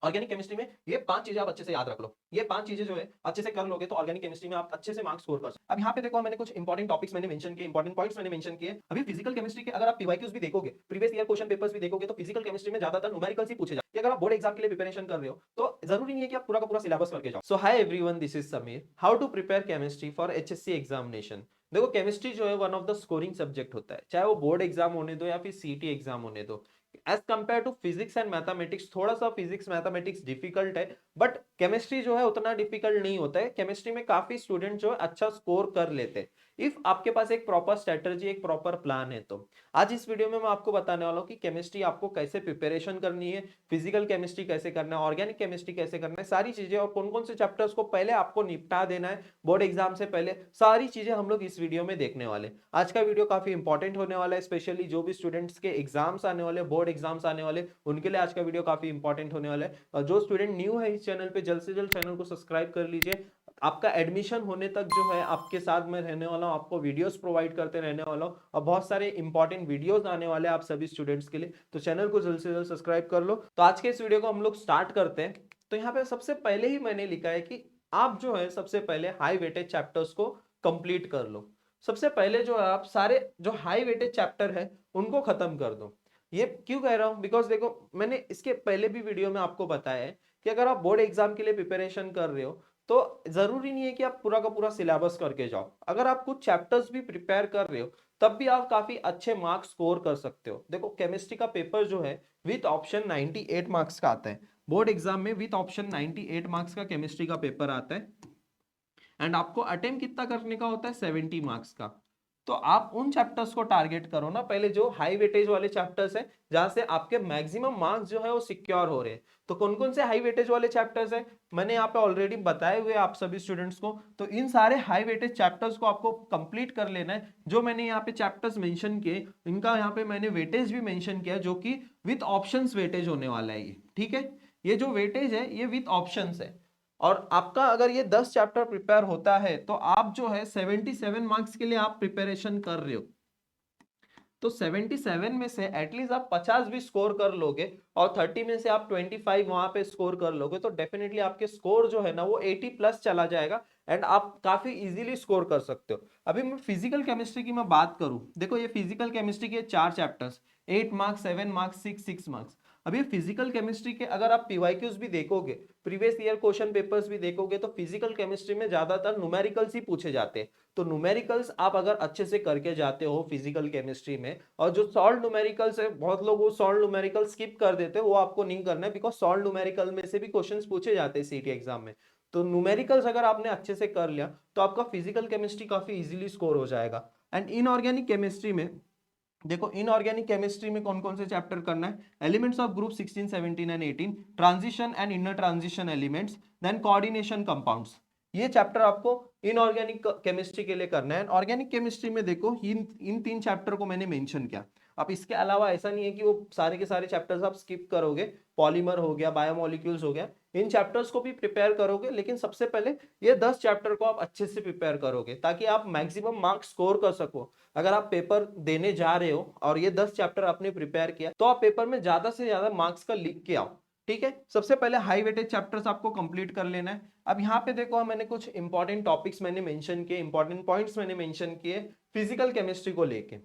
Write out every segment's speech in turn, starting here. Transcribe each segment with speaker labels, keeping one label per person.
Speaker 1: Organic chemistry में ये 5 चीजें आप अच्छे से याद रख लो। ये 5 चीजें जो है अच्छे से कर लोगे तो ऑर्गेनिक केमिस्ट्री में आप अच्छे से मार्क्स स्कोर कर सकते हो। अब यहाँ पे देखो मैंने कुछ इंपॉर्टेंट टॉपिक्स मैंने मेंशन किए, इंपॉर्टेंट पॉइंट्स मैंने मेंशन किए। अभी फिजिकल केमिस्ट्री के अगर आप पीवाईक्यूज भी देखोगे, प्रीवियस ईयर क्वेश्चन पेपर्स भी देखोगे, तो फिजिकल केमिस्ट्री में ज्यादातर न्यूमेरिकल्स ही पूछे जाते हैं। अगर आप बोर्ड एग्जाम के लिए प्रिपरेशन कर रहे हो तो जरूरी नहीं है कि आप पूरा का पूरा सिलेबस करके जाओ। So hi everyone, this is Sameer. How to prepare chemistry for HSC examination. देखो केमिस्ट्री जो है one of the scoring subject होता है, चाहे वो बोर्ड एग्जाम होने दो या फिर सीटी एग्जाम होने दो। As compare to physics and mathematics, थोड़ा सा फिजिक्स मैथमेटिक्स डिफिकल्ट है, बट केमिस्ट्री जो है उतना डिफिकल्ट नहीं होता है। केमिस्ट्री में काफी स्टूडेंट जो है अच्छा स्कोर कर लेते हैं इफ आपके पास एक प्रॉपर स्ट्रेटजी, एक प्रॉपर प्लान है। तो आज इस वीडियो में मैं आपको बताने वाला हूँ कि केमिस्ट्री आपको कैसे प्रिपरेशन करनी है, फिजिकल केमिस्ट्री कैसे करना है, ऑर्गेनिक केमिस्ट्री कैसे करना है, सारी चीजें और कौन कौन से चैप्टर्स को पहले आपको निपटा देना है बोर्ड एग्जाम से पहले, सारी चीजें हम लोग इस वीडियो में देखने वाले। आज का वीडियो काफी इंपॉर्टेंट होने वाला है, स्पेशली जो भी स्टूडेंट्स के एग्जाम्स आने वाले, बोर्ड एग्जाम्स आने वाले, उनके लिए आज का वीडियो काफी इंपॉर्टेंट होने वाला है। और जो स्टूडेंट न्यू है इस चैनल पे, जल्द से जल्द चैनल को सब्सक्राइब कर लीजिए। आपका एडमिशन होने तक जो है आपके साथ में रहने वाला हूं, आपको वीडियोस प्रोवाइड करते रहने वाला हूं और बहुत सारे इंपॉर्टेंट वीडियोस आने वाले हैं आप सभी स्टूडेंट्स के लिए। तो चैनल को जल्द से जल्द सब्सक्राइब कर लो। तो आज के इस वीडियो को हम लोग स्टार्ट करते हैं। तो यहाँ पे सबसे पहले ही मैंने लिखा है कि आप जो है सबसे पहले हाई वेटेज चैप्टर्स को कंप्लीट कर लो। सबसे पहले जो है आप सारे जो हाई वेटेज चैप्टर है उनको खत्म कर दो। ये क्यों कह रहा हूं, बिकॉज देखो मैंने इसके पहले भी वीडियो में आपको बताया है कि अगर आप बोर्ड एग्जाम के लिए प्रिपरेशन कर रहे हो तो जरूरी नहीं है कि आप पूरा का पूरा सिलेबस करके जाओ। अगर आप कुछ चैप्टर्स भी प्रिपेयर कर रहे हो तब भी आप काफी अच्छे मार्क्स स्कोर कर सकते हो। देखो केमिस्ट्री का पेपर जो है विथ ऑप्शन 98 मार्क्स का आता है बोर्ड एग्जाम में। विथ ऑप्शन 98 मार्क्स का केमिस्ट्री का पेपर आता है एंड आपको अटेम्प्ट कितना करने का होता है, 70 मार्क्स का। तो आप उन चैप्टर्स को टारगेट करो ना पहले, जो हाई वेटेज वाले चैप्टर्स हैं जहां से आपके मैक्सिमम मार्क्स जो है वो सिक्योर हो रहे हैं। तो कौन कौन से हाई वेटेज वाले चैप्टर्स हैं मैंने यहाँ पे ऑलरेडी बताए हुए आप सभी स्टूडेंट्स को। तो इन सारे हाई वेटेज चैप्टर्स को आपको कंप्लीट कर लेना है। जो मैंने यहाँ पे चैप्टर्स मेंशन किए इनका यहाँ पे मैंने वेटेज भी मेंशन किया, जो कि विथ ऑप्शंस वेटेज होने वाला है ये, ठीक है। ये जो वेटेज है ये विथ ऑप्शंस है। और आपका अगर ये 10 चैप्टर प्रिपेयर होता है तो आप जो है 77 मार्क्स के लिए आप प्रिपरेशन कर रहे हो। तो 77 में से एटलीस्ट आप 50 भी स्कोर कर लोगे और 30 में से आप 25 वहां पे स्कोर कर लोगे तो डेफिनेटली आपके स्कोर जो है ना वो 80 प्लस चला जाएगा एंड आप काफी इजीली स्कोर कर सकते हो। अभी मैं फिजिकल केमिस्ट्री की मैं बात करूं, देखो ये फिजिकल केमिस्ट्री के 4 चैप्टर्स, 8 मार्क्स, 7 मार्क्स, 6 मार्क्स। अभी फिजिकल केमिस्ट्री के अगर आप पीवाईक्यूज भी देखोगे, प्रीवियस ईयर क्वेश्चन पेपर्स भी देखोगे, तो फिजिकल केमिस्ट्री में ज्यादातर न्यूमेरिकल्स ही पूछे जाते हैं। तो न्यूमेरिकल्स आप अगर अच्छे से करके जाते हो फिजिकल केमिस्ट्री में, और जो सॉल्व न्यूमेरिकल्स है बहुत लोग वो सॉल्व न्यूमेरिकल स्किप कर देते हैं, वो आपको नहीं करना है बिकॉज सॉल्व न्यूमेरिकल में से भी क्वेश्चंस पूछे जाते हैं सीटी एग्जाम में। तो न्यूमेरिकल्स अगर आपने अच्छे से कर लिया तो आपका फिजिकल केमिस्ट्री काफी इजीली स्कोर हो जाएगा। एंड इनऑर्गेनिक केमिस्ट्री में देखो, इनऑर्गेनिक केमिस्ट्री में कौन कौन से चैप्टर करना है, elements of group 16, 17 and 18, transition and inner transition elements, then coordination compounds. ये चैप्टर आपको इनऑर्गेनिक केमिस्ट्री के लिए करना है। ऑर्गेनिक केमिस्ट्री में देखो इन 3 चैप्टर को मैंने मेंशन किया। अब इसके अलावा ऐसा नहीं है कि वो सारे के सारे चैप्टर्स आप स्किप करोगे। पॉलीमर हो गया, बायोमोलिक्यूल्स हो गया, इन चैप्टर्स को भी प्रिपेयर करोगे, लेकिन सबसे पहले ये 10 चैप्टर को आप अच्छे से प्रिपेयर करोगे ताकि आप मैक्सिमम मार्क्स स्कोर कर सको। अगर आप पेपर देने जा रहे हो और ये 10 चैप्टर आपने प्रिपेयर किया तो आप पेपर में ज्यादा से ज्यादा मार्क्स का लिख के आओ, ठीक है। सबसे पहले हाई वेटेज चैप्टर्स आपको कंप्लीट कर लेना है। अब यहाँ पे देखो मैंने कुछ इंपॉर्टेंट टॉपिक्स मैंने मेंशन किए, इंपॉर्टेंट पॉइंट्स मैंने मेंशन किए फिजिकल केमिस्ट्री को लेके।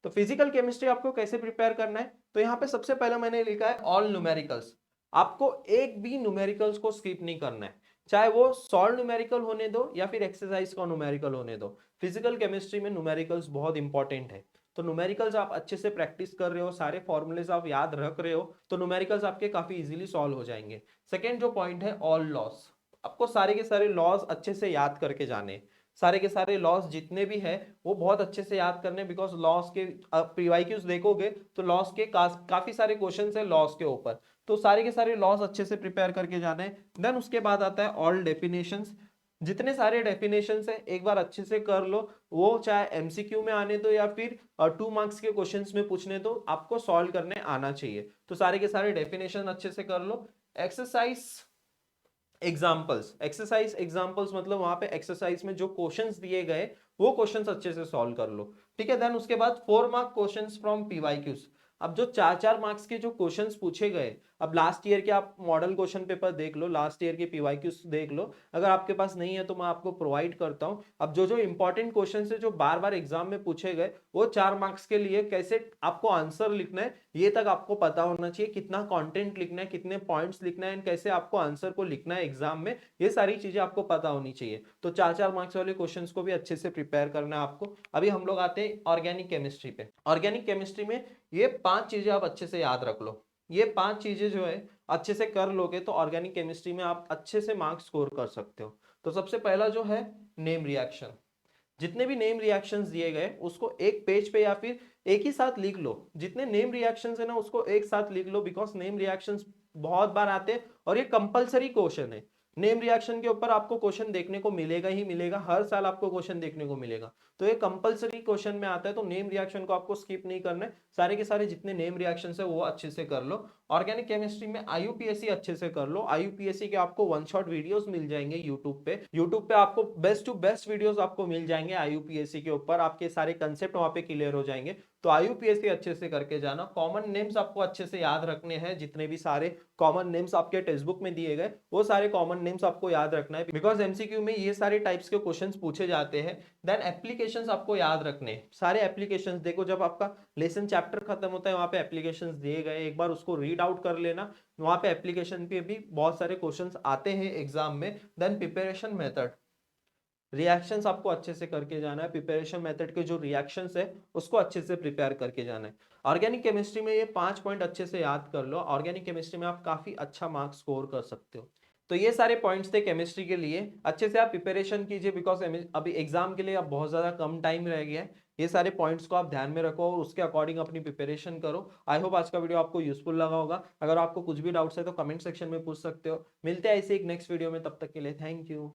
Speaker 1: तो फिजिकल केमिस्ट्री आपको कैसे प्रिपेयर करना है, तो यहाँ पे सबसे पहले मैंने लिखा है ऑल न्यूमेरिकल्स। आपको एक भी न्यूमेरिकल्स को स्किप नहीं करना है, चाहे वो सॉल्व न्यूमेरिकल होने दो या फिर एक्सरसाइज का न्यूमेरिकल होने दो। फिजिकल केमिस्ट्री में न्यूमेरिकल्स बहुत इंपॉर्टेंट है। तो न्यूमेरिकल्स आप अच्छे से प्रैक्टिस कर रहे हो, सारे फॉर्मूलेस आप याद रख रहे हो, तो न्यूमेरिकल्स आपके काफी इजीली सॉल्व हो जाएंगे। सेकेंड जो पॉइंट है ऑल लॉस, आपको सारे के सारे लॉस अच्छे से याद करके जाने। सारे के सारे लॉस जितने भी है वो बहुत अच्छे से याद करने, बिकॉज लॉस के पीवाईक्यूज देखोगे तो लॉस के काफी सारे क्वेश्चन है लॉस के ऊपर। तो सारे के सारे लॉस अच्छे से प्रिपेयर करके जाना है। देन उसके बाद आता है ऑल डेफिनेशंस। जितने सारे डेफिनेशंस है एक बार अच्छे से कर लो, वो चाहे एमसीक्यू में आने दो या फिर 2 मार्क्स के क्वेश्चंस में पूछने दो, आपको सॉल्व करने आना चाहिए। तो सारे के सारे डेफिनेशन अच्छे से कर लो। एक्सरसाइज एग्जाम्पल्स, एक्सरसाइज एग्जाम्पल्स मतलब वहां पे एक्सरसाइज में जो क्वेश्चंस दिए गए वो क्वेश्चंस अच्छे से सॉल्व कर लो, ठीक है। देन उसके बाद 4 मार्क क्वेश्चंस फ्रॉम पीवाईक्यूज। अब जो 4-4 मार्क्स के जो क्वेश्चंस पूछे गए, अब लास्ट ईयर के आप मॉडल क्वेश्चन पेपर देख लो, लास्ट ईयर के पीवाईक्यूज देख लो, अगर आपके पास नहीं है तो मैं आपको प्रोवाइड करता हूं। अब जो जो इंपॉर्टेंट क्वेश्चन है जो बार बार एग्जाम में पूछे गए, वो 4 मार्क्स के लिए कैसे आपको आंसर लिखना है ये तक आपको पता होना चाहिए, कितना कंटेंट लिखना है, कितने पॉइंट्स लिखना है, एंड कैसे आपको आंसर को लिखना है एग्जाम में, ये सारी चीजें आपको पता होनी चाहिए। तो 4-4 मार्क्स वाले क्वेश्चंस को भी अच्छे से प्रिपेयर करना है आपको। अभी हम लोग आते हैं ऑर्गेनिक केमिस्ट्री पे। ऑर्गेनिक केमिस्ट्री में ये 5 चीजें आप अच्छे से याद रख लो। ये 5 चीजें जो है अच्छे से कर लोगे तो ऑर्गेनिक केमिस्ट्री में आप अच्छे से मार्क्स स्कोर कर सकते हो। तो सबसे पहला जो है नेम रिएक्शन, जितने भी नेम रिएक्शंस दिए गए उसको एक पेज पे या फिर एक ही साथ लिख लो। जितने नेम रिएक्शंस है ना उसको एक साथ लिख लो, बिकॉज नेम रिएक्शंस बहुत बार आते हैं और ये कंपलसरी क्वेश्चन है। नेम रिएक्शन के ऊपर आपको क्वेश्चन देखने को मिलेगा ही मिलेगा, हर साल आपको क्वेश्चन देखने को मिलेगा, तो ये कंपलसरी क्वेश्चन में आता है। तो नेम रिएक्शन को आपको स्किप नहीं करना है, सारे के सारे जितने नेम रिएक्शंस है वो अच्छे से कर लो। ऑर्गेनिक केमिस्ट्री में आईयूपीएससी अच्छे से कर लो। आईयूपीएससी के आपको वन शॉट वीडियोस मिल जाएंगे यूट्यूब पे। यूट्यूब पे आपको बेस्ट टू बेस्ट वीडियोस आपको मिल जाएंगे आईयूपीएससी के ऊपर, आपके सारे कंसेप्ट वहां पे क्लियर हो जाएंगे। तो आईयूपीएससी अच्छे से करके जाना। कॉमन नेम्स आपको अच्छे से याद रखने हैं, जितने भी सारे कॉमन नेम्स आपके टेक्स्ट बुक में दिए गए वो सारे कॉमन नेम्स आपको याद रखना है, बिकॉज एमसीक्यू में ये सारे टाइप्स के क्वेश्चंस पूछे जाते हैं। देन एप्लीकेशंस आपको याद रखने हैं, सारे एप्लीकेशंस देखो, जब आपका लेसन चैप्टर खत्म होता है वहां पे एप्लीकेशंस दिए गए, एक बार उसको रीड आउट कर लेना, वहां पे एप्लीकेशन पे भी बहुत सारे क्वेश्चंस आते हैं एग्जाम में। देन प्रिपरेशन मेथड, रिएक्शंस आपको अच्छे से करके जाना है, प्रिपरेशन मेथड के जो रिएक्शंस है उसको अच्छे से प्रिपेयर करके जाना है। ऑर्गेनिक केमिस्ट्री में ये 5 पॉइंट अच्छे से याद कर लो, ऑर्गेनिक केमिस्ट्री में आप काफी अच्छा मार्क्स स्कोर कर सकते हो। तो ये सारे पॉइंट्स थे केमिस्ट्री के लिए, अच्छे से आप प्रिपरेशन कीजिए, बिकॉज अभी एग्जाम के लिए अब बहुत ज्यादा कम टाइम रह गया है। ये सारे पॉइंट्स को आप ध्यान में रखो और उसके अकॉर्डिंग अपनी प्रिपरेशन करो। आई होप आज का वीडियो आपको यूजफुल लगा होगा। अगर आपको कुछ भी डाउट्स है तो कमेंट सेक्शन में पूछ सकते हो। मिलते हैं ऐसे एक नेक्स्ट वीडियो में, तब तक के लिए थैंक यू।